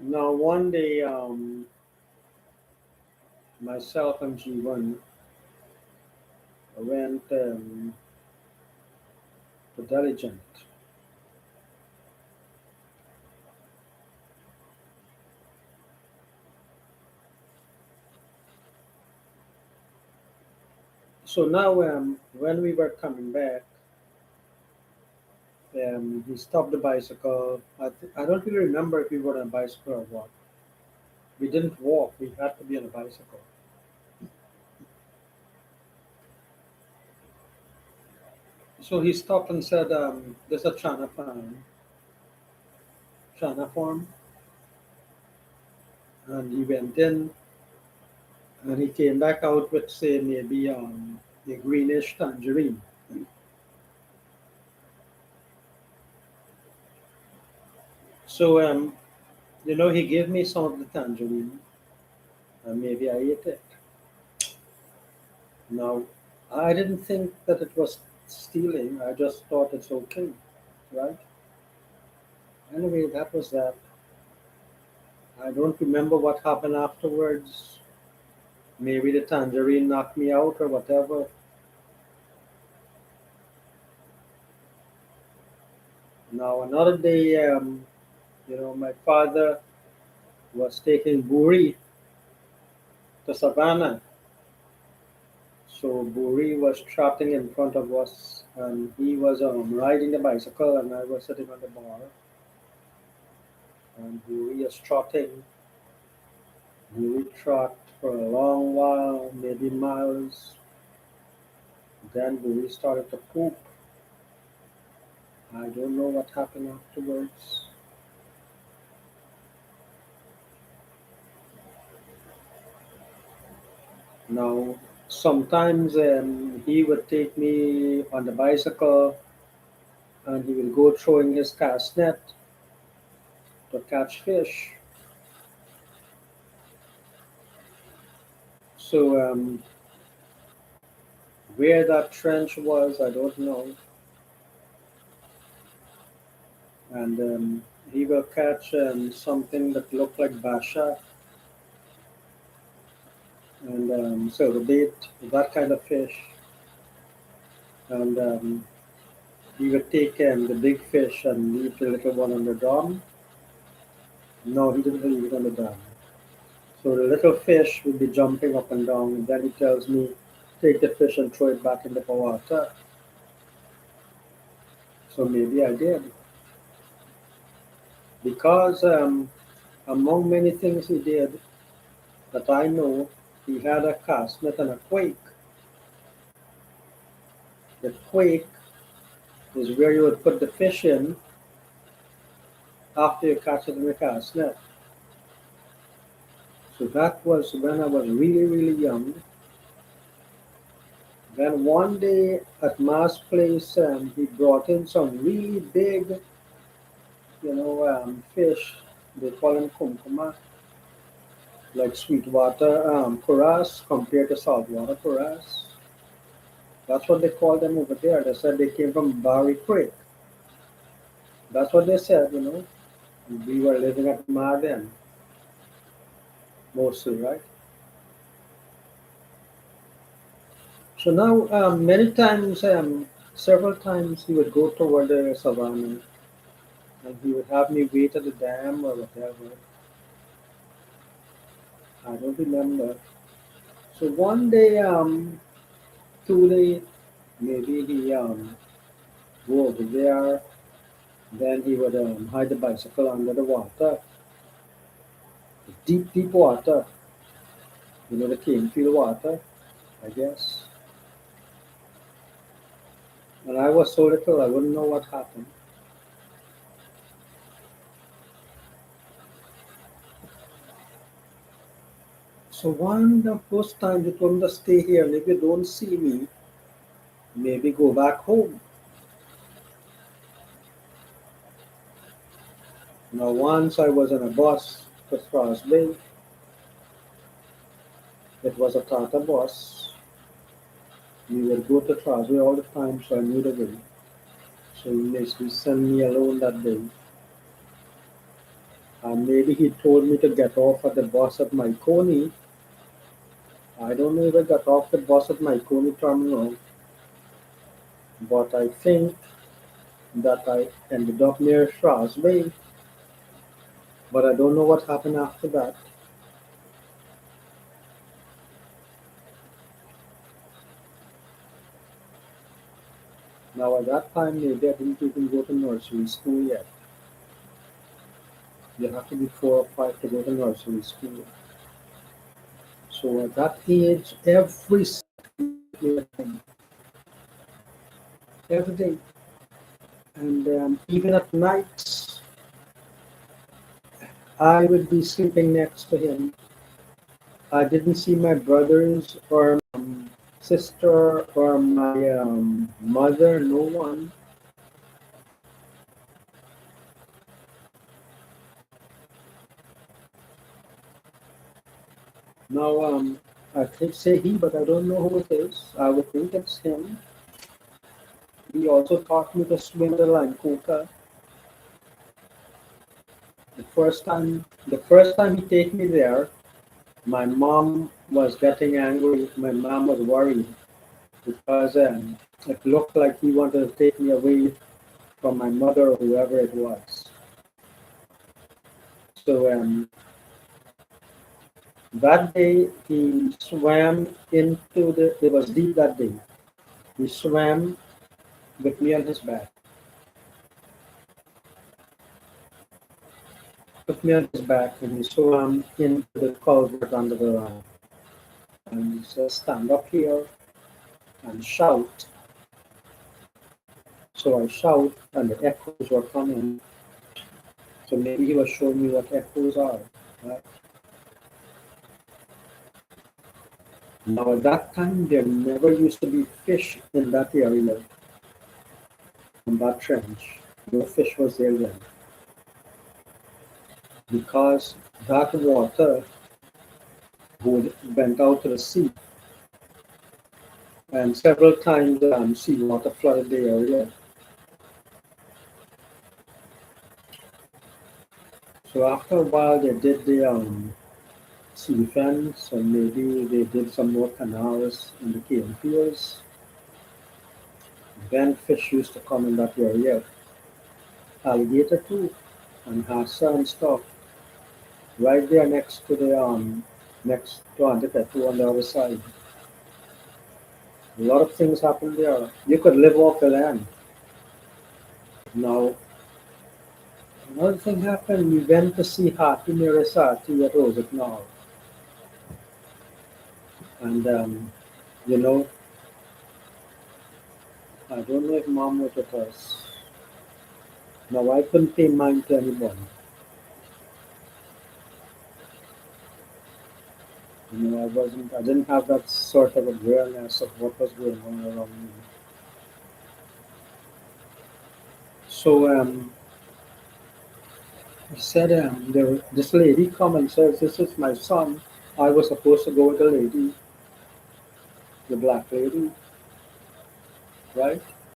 Now, one day, myself and Jeevan went to Diligent. So now, when we were coming back, he stopped the bicycle. I don't really remember if we were on a bicycle or what. We didn't walk. We had to be on a bicycle. So he stopped and said, "There's a China farm," and he went in and he came back out with say maybe a greenish tangerine. So he gave me some of the tangerine and maybe I ate it. Now I didn't think that it was stealing. I just thought it's okay, right? Anyway, that was that. I don't remember what happened afterwards. Maybe the tangerine knocked me out or whatever. Now another day, my father was taking Buri to Savannah. So Buri was trotting in front of us, and he was riding the bicycle, and I was sitting on the bar. And Buri is trotting. Buri trot for a long while, maybe miles. Then Buri started to poop. I don't know what happened afterwards. Now, sometimes he would take me on the bicycle, and he will go throwing his cast net to catch fish. So where that trench was, I don't know. And he will catch something that looked like basha and silver bait, that kind of fish. And he would take the big fish and leave the little one on the dam. No, he didn't leave it on the dam. So the little fish would be jumping up and down, and then he tells me, take the fish and throw it back in the water. So maybe I did. Because among many things he did that I know, he had a cast net and a quake. The quake is where you would put the fish in after you catch it in the cast net. So that was when I was really, really young. Then one day at Ma's place, he brought in some really big, fish. They call them kumkuma, like sweetwater kuras compared to saltwater kuras. That's what they call them over there. They said they came from Barry Creek. That's what they said. We were living at Ma then, mostly, right? So now, many times, several times, he would go toward the savannah, and he would have me wait at the dam or whatever. I don't remember. So one day, 2 day, maybe he go over there. Then he would hide the bicycle under the water, deep, deep water. The cane field water, I guess. And I was so little, I wouldn't know what happened. So one of those times you told me to stay here, and if you don't see me, maybe go back home. Now once I was on a bus to Crosby. It was a Tata bus. We would go to Crosby all the time, so I knew the way. So he basically sent me alone that day. Maybe he told me to get off at the bus at my Coney. I don't know if I got off the bus at my Coney terminal, but I think that I ended up near Strasbourg, but I don't know what happened after that. Now, at that time, maybe I didn't even go to nursery school yet. You have to be 4 or 5 to go to nursery school. So at that age, every Saturday at home, every day, and even at nights, I would be sleeping next to him. I didn't see my brothers or sister or my mother, no one. Now, I could say he, but I don't know who it is. I would think it's him. He also taught me to swim the line coca. The first time he take me there, my mom was getting angry. My mom was worried because it looked like he wanted to take me away from my mother or whoever it was. So that day he swam into the. It was deep that day. He swam with me on his back. Put me on his back and he swam into the culvert under the line. And he said, "Stand up here and shout." So I shout, and the echoes were coming. So maybe he was showing me what echoes are. Right? Now at that time, there never used to be fish in that area, in that trench. No fish was there then, because that water went out to the sea, and several times sea water flooded the area. So after a while, they did the sea fence, and maybe they did some more canals in the cane fields. Then fish used to come in that area, alligator too, and hassa and stuff, right there next to Antipetu on the other side. A lot of things happened there. You could live off the land. Now, another thing happened. We went to see Hati Mirasati at Rosegnol, and you know, I don't know if Mom was with us. Now I couldn't pay mind to anyone. I didn't have that sort of awareness of what was going on around me. So he said, this lady come and says, "This is my son." I was supposed to go with the lady, the black lady, right?